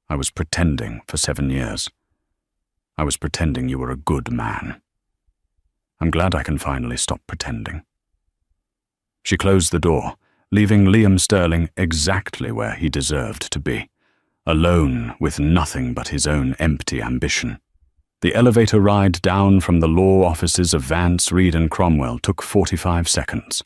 I was pretending for 7 years. I was pretending you were a good man. I'm glad I can finally stop pretending. She closed the door, leaving Liam Sterling exactly where he deserved to be, alone with nothing but his own empty ambition. The elevator ride down from the law offices of Vance, Reed and Cromwell took 45 seconds.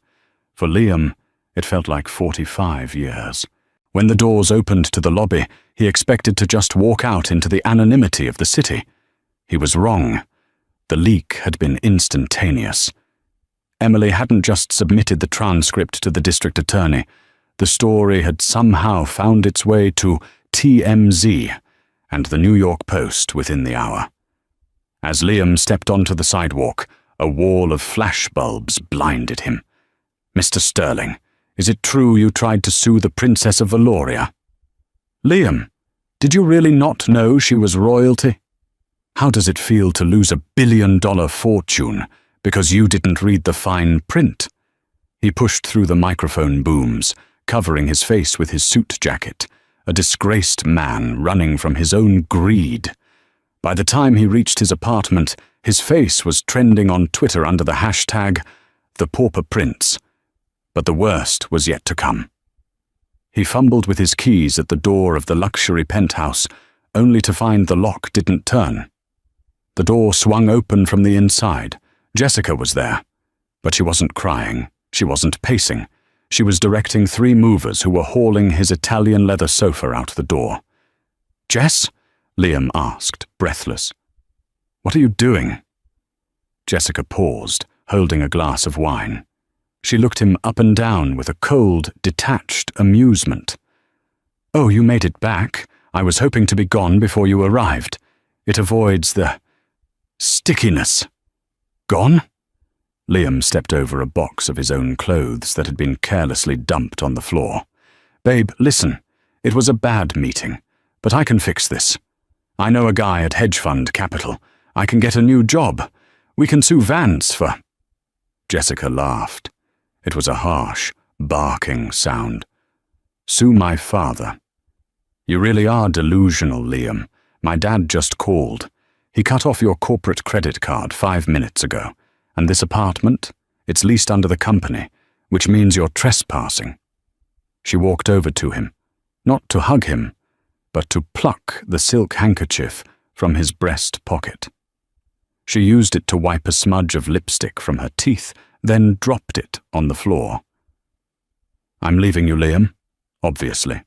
For Liam, it felt like 45 years. When the doors opened to the lobby, he expected to just walk out into the anonymity of the city. He was wrong. The leak had been instantaneous. Emily hadn't just submitted the transcript to the district attorney. The story had somehow found its way to TMZ and the New York Post within the hour. As Liam stepped onto the sidewalk, a wall of flashbulbs blinded him. Mr. Sterling, is it true you tried to sue the Princess of Valoria? Liam, did you really not know she was royalty? How does it feel to lose $1 billion fortune because you didn't read the fine print? He pushed through the microphone booms, covering his face with his suit jacket, a disgraced man running from his own greed. By the time he reached his apartment, his face was trending on Twitter under the hashtag #ThePauperPrince. But the worst was yet to come. He fumbled with his keys at the door of the luxury penthouse, only to find the lock didn't turn. The door swung open from the inside. Jessica was there. But she wasn't crying. She wasn't pacing. She was directing 3 movers who were hauling his Italian leather sofa out the door. "Jess?" Liam asked, breathless. "What are you doing?" Jessica paused, holding a glass of wine. She looked him up and down with a cold, detached amusement. "Oh, you made it back. I was hoping to be gone before you arrived. It avoids the stickiness." "Gone?" Liam stepped over a box of his own clothes that had been carelessly dumped on the floor. "Babe, listen. It was a bad meeting, but I can fix this. I know a guy at Hedge Fund Capital. I can get a new job. We can sue Vance for—" Jessica laughed. It was a harsh, barking sound. "Sue my father." "You really are delusional, Liam. My dad just called. He cut off your corporate credit card 5 minutes ago. And this apartment, it's leased under the company, which means you're trespassing." She walked over to him, not to hug him, but to pluck the silk handkerchief from his breast pocket. She used it to wipe a smudge of lipstick from her teeth, then dropped it on the floor. "I'm leaving you, Liam, obviously."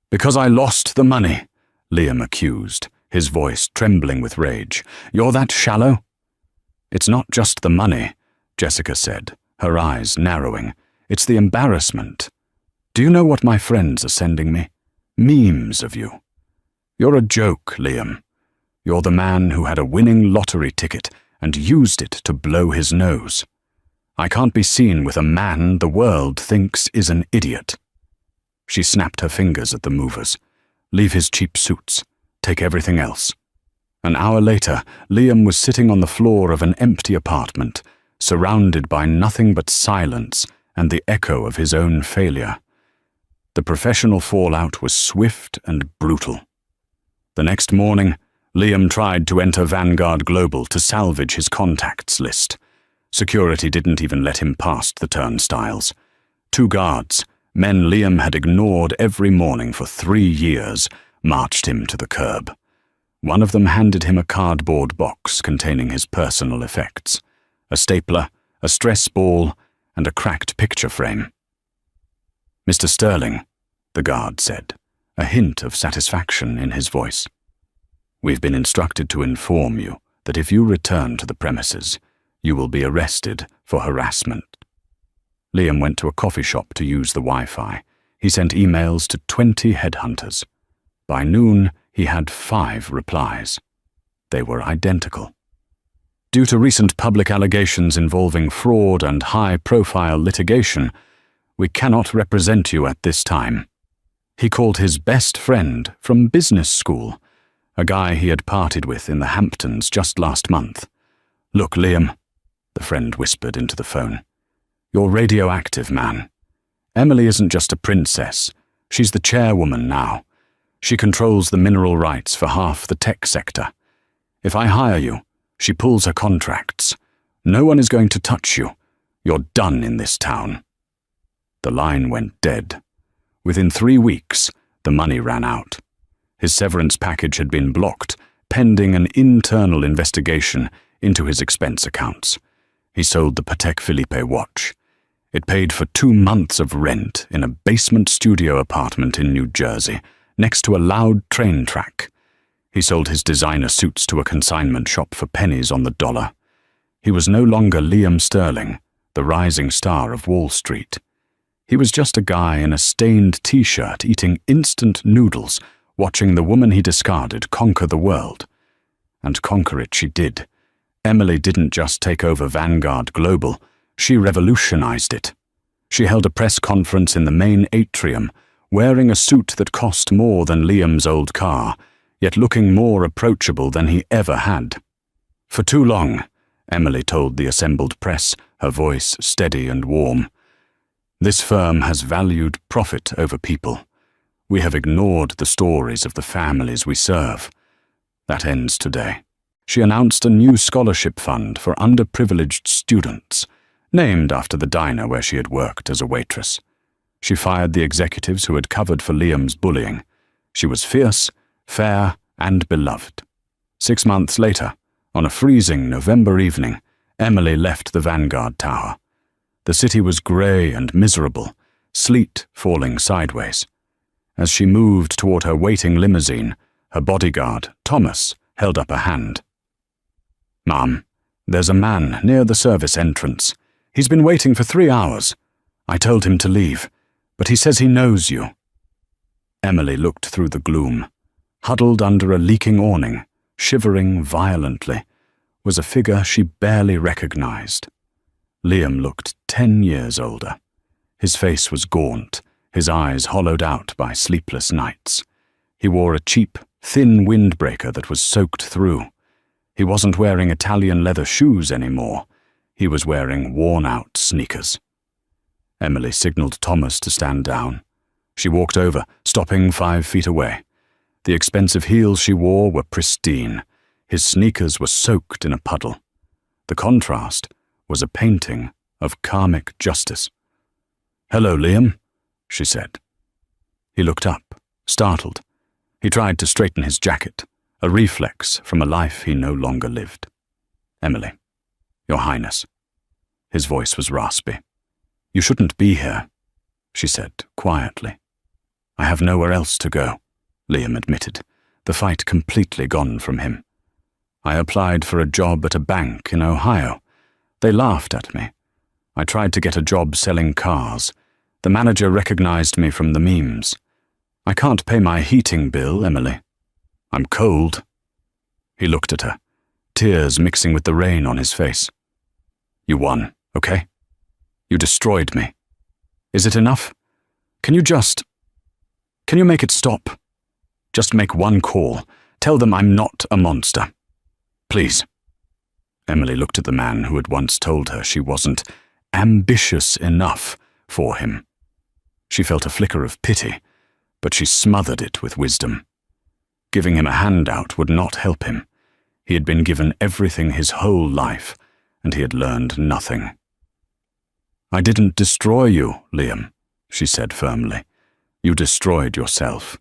"Because I lost the money," Liam accused, his voice trembling with rage. "You're that shallow?" "It's not just the money," Jessica said, her eyes narrowing. "It's the embarrassment. Do you know what my friends are sending me? Memes of you. You're a joke, Liam. You're the man who had a winning lottery ticket and used it to blow his nose. I can't be seen with a man the world thinks is an idiot." She snapped her fingers at the movers. "Leave his cheap suits. Take everything else." An hour later, Liam was sitting on the floor of an empty apartment, surrounded by nothing but silence and the echo of his own failure. The professional fallout was swift and brutal. The next morning, Liam tried to enter Vanguard Global to salvage his contacts list. Security didn't even let him past the turnstiles. 2 guards, men Liam had ignored every morning for 3 years, marched him to the curb. One of them handed him a cardboard box containing his personal effects, a stapler, a stress ball, and a cracked picture frame. "Mr. Sterling," the guard said, a hint of satisfaction in his voice. "We've been instructed to inform you that if you return to the premises, you will be arrested for harassment." Liam went to a coffee shop to use the Wi-Fi. He sent emails to 20 headhunters. By noon, he had 5 replies. They were identical. "Due to recent public allegations involving fraud and high-profile litigation, we cannot represent you at this time." He called his best friend from business school, a guy he had partied with in the Hamptons just last month. "Look, Liam," the friend whispered into the phone. "You're radioactive, man. Emily isn't just a princess. She's the chairwoman now. She controls the mineral rights for half the tech sector. If I hire you, she pulls her contracts. No one is going to touch you. You're done in this town." The line went dead. Within 3 weeks, the money ran out. His severance package had been blocked, pending an internal investigation into his expense accounts. He sold the Patek Philippe watch. It paid for 2 months of rent in a basement studio apartment in New Jersey, next to a loud train track. He sold his designer suits to a consignment shop for pennies on the dollar. He was no longer Liam Sterling, the rising star of Wall Street. He was just a guy in a stained t-shirt eating instant noodles, watching the woman he discarded conquer the world. And conquer it she did. Emily didn't just take over Vanguard Global, she revolutionized it. She held a press conference in the main atrium, wearing a suit that cost more than Liam's old car, yet looking more approachable than he ever had. "For too long," Emily told the assembled press, her voice steady and warm. "This firm has valued profit over people. We have ignored the stories of the families we serve. That ends today." She announced a new scholarship fund for underprivileged students, named after the diner where she had worked as a waitress. She fired the executives who had covered for Liam's bullying. She was fierce, fair, and beloved. 6 months later, on a freezing November evening, Emily left the Vanguard Tower. The city was grey and miserable, sleet falling sideways. As she moved toward her waiting limousine, her bodyguard, Thomas, held up a hand. "Ma'am, there's a man near the service entrance. He's been waiting for 3 hours. I told him to leave, but he says he knows you." Emily looked through the gloom. Huddled under a leaking awning, shivering violently, was a figure she barely recognized. Liam looked 10 years older. His face was gaunt, his eyes hollowed out by sleepless nights. He wore a cheap, thin windbreaker that was soaked through. He wasn't wearing Italian leather shoes anymore. He was wearing worn-out sneakers. Emily signaled Thomas to stand down. She walked over, stopping 5 feet away. The expensive heels she wore were pristine. His sneakers were soaked in a puddle. The contrast was a painting of karmic justice. "Hello, Liam," she said. He looked up, startled. He tried to straighten his jacket, a reflex from a life he no longer lived. "Emily, Your Highness." His voice was raspy. "You shouldn't be here," she said quietly. "I have nowhere else to go," Liam admitted, the fight completely gone from him. "I applied for a job at a bank in Ohio. They laughed at me. I tried to get a job selling cars. The manager recognized me from the memes. I can't pay my heating bill, Emily. I'm cold." He looked at her, tears mixing with the rain on his face. "You won, okay? You destroyed me. Is it enough? Can you make it stop? Just make one call. Tell them I'm not a monster. Please." Emily looked at the man who had once told her she wasn't ambitious enough for him. She felt a flicker of pity, but she smothered it with wisdom. Giving him a handout would not help him. He had been given everything his whole life, and he had learned nothing. "I didn't destroy you, Liam," she said firmly. "You destroyed yourself.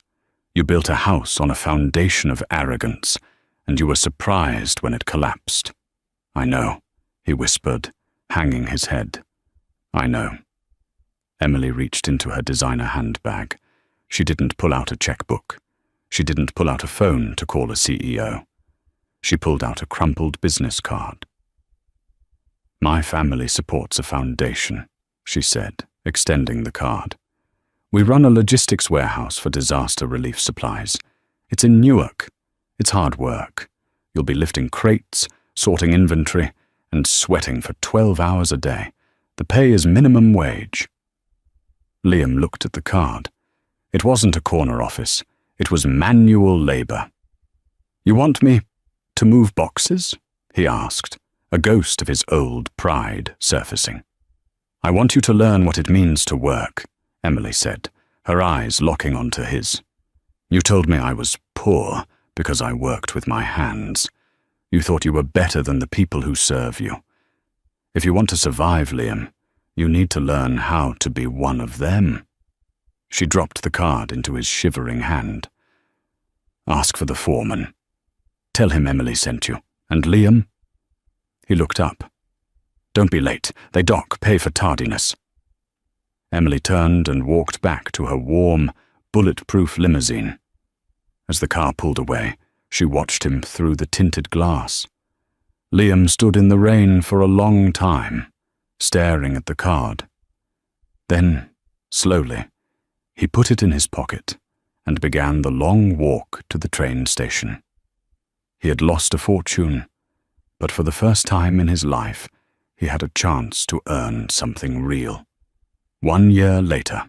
You built a house on a foundation of arrogance, and you were surprised when it collapsed." "I know," he whispered, hanging his head. "I know." Emily reached into her designer handbag. She didn't pull out a checkbook. She didn't pull out a phone to call a CEO. She pulled out a crumpled business card. "My family supports a foundation," she said, extending the card. "We run a logistics warehouse for disaster relief supplies. It's in Newark. It's hard work. You'll be lifting crates, sorting inventory, and sweating for 12 hours a day. The pay is minimum wage." Liam looked at the card. It wasn't a corner office. It was manual labor. "You want me to move boxes?" he asked, a ghost of his old pride surfacing. "I want you to learn what it means to work," Emily said, her eyes locking onto his. "You told me I was poor because I worked with my hands. You thought you were better than the people who serve you. If you want to survive, Liam, you need to learn how to be one of them." She dropped the card into his shivering hand. "Ask for the foreman. Tell him Emily sent you. And Liam?" He looked up. "Don't be late. They dock pay for tardiness." Emily turned and walked back to her warm, bulletproof limousine. As the car pulled away, she watched him through the tinted glass. Liam stood in the rain for a long time, staring at the card. Then, slowly, he put it in his pocket and began the long walk to the train station. He had lost a fortune, but for the first time in his life, he had a chance to earn something real. 1 year later,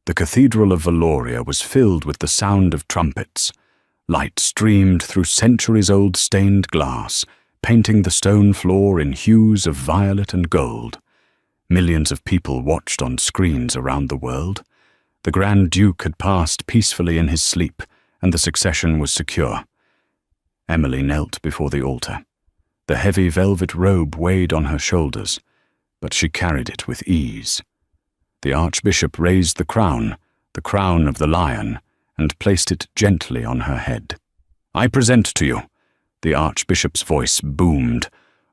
the Cathedral of Valoria was filled with the sound of trumpets. Light streamed through centuries-old stained glass, painting the stone floor in hues of violet and gold. Millions of people watched on screens around the world. The Grand Duke had passed peacefully in his sleep, and the succession was secure. Emily knelt before the altar. The heavy velvet robe weighed on her shoulders, but she carried it with ease. The Archbishop raised the crown of the lion, and placed it gently on her head. "I present to you," the Archbishop's voice boomed,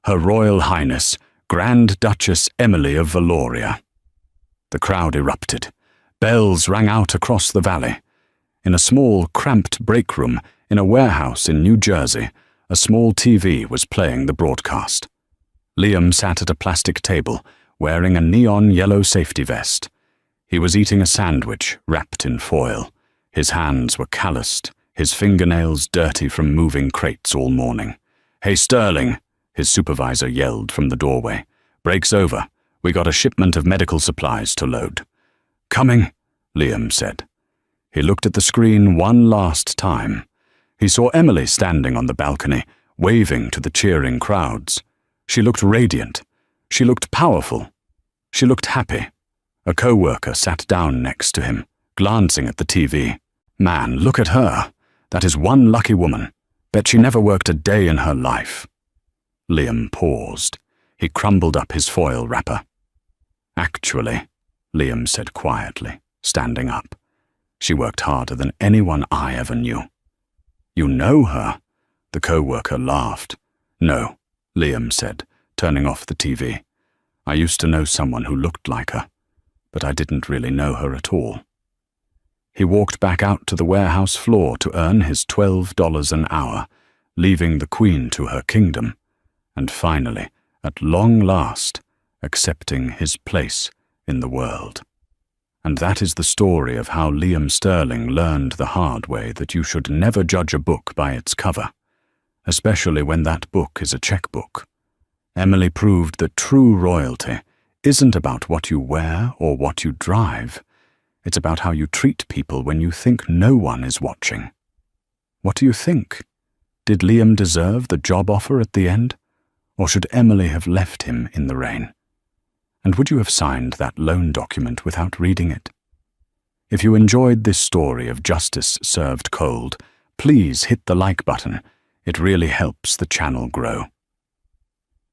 Her Royal Highness, Grand Duchess Emily of Valoria. The crowd erupted. Bells rang out across the valley. In a small, cramped break room in a warehouse in New Jersey, a small TV was playing the broadcast. Liam sat at a plastic table, wearing a neon yellow safety vest. He was eating a sandwich wrapped in foil. His hands were calloused, his fingernails dirty from moving crates all morning. "Hey, Sterling," his supervisor yelled from the doorway. "Break's over. We got a shipment of medical supplies to load." "Coming," Liam said. He looked at the screen one last time. He saw Emily standing on the balcony, waving to the cheering crowds. She looked radiant. She looked powerful. She looked happy. A co-worker sat down next to him, glancing at the TV. "Man, look at her. That is one lucky woman. Bet she never worked a day in her life." Liam paused. He crumbled up his foil wrapper. "Actually," Liam said quietly, standing up, "she worked harder than anyone I ever knew." "You know her?" The co-worker laughed. "No," Liam said, turning off the TV. "I used to know someone who looked like her, but I didn't really know her at all." He walked back out to the warehouse floor to earn his $12 an hour, leaving the Queen to her kingdom, and finally, at long last, accepting his place in the world. And that is the story of how Liam Sterling learned the hard way that you should never judge a book by its cover, especially when that book is a checkbook. Emily proved that true royalty isn't about what you wear or what you drive. It's about how you treat people when you think no one is watching. What do you think? Did Liam deserve the job offer at the end? Or should Emily have left him in the rain? And would you have signed that loan document without reading it? If you enjoyed this story of justice served cold, please hit the like button. It really helps the channel grow.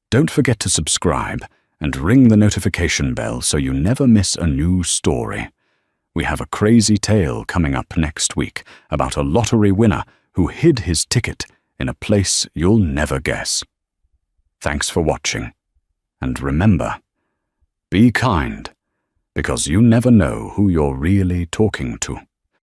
Don't forget to subscribe and ring the notification bell so you never miss a new story. We have a crazy tale coming up next week about a lottery winner who hid his ticket in a place you'll never guess. Thanks for watching. And remember, be kind, because you never know who you're really talking to.